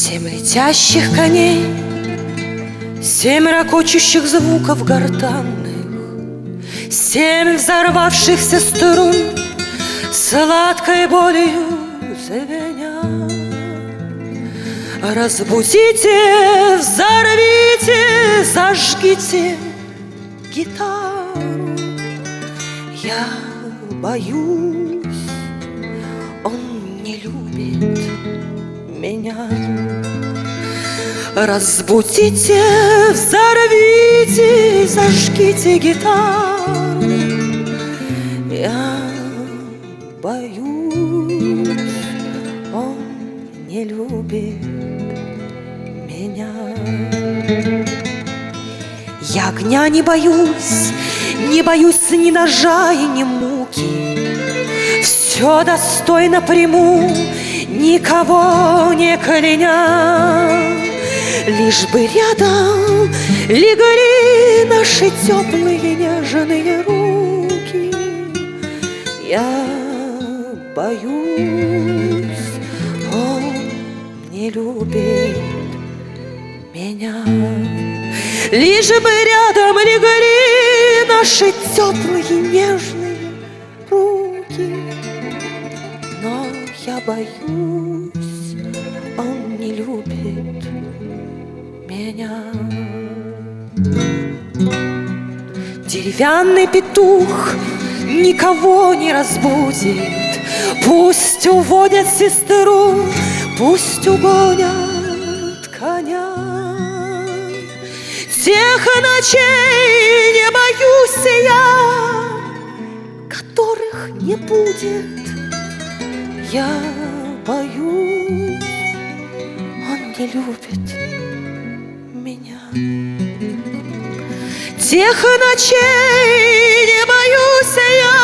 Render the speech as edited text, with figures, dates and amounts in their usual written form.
7 летящих коней, 7 ракочущих звуков гортанных, 7 взорвавшихся струн, сладкой болью звенят. Разбудите, взорвите, зажгите гитару. Я боюсь, он не любит меня. Разбудите, взорвите, зажгите гитару. Я боюсь, он не любит меня. Я огня не боюсь ни ножа и ни муки. Все достойно приму, никого не кляня. Лишь бы рядом легли наши теплые нежные руки. Я боюсь, он не любит меня. Лишь бы рядом легли наши теплые нежные руки. Но я боюсь, он не любит меня. Деревянный петух никого не разбудит. Пусть уводят сестру, пусть угонят коня. Тех ночей не боюсь я, которых не будет. Я боюсь, он не любит меня. Тех ночей не боюсь я,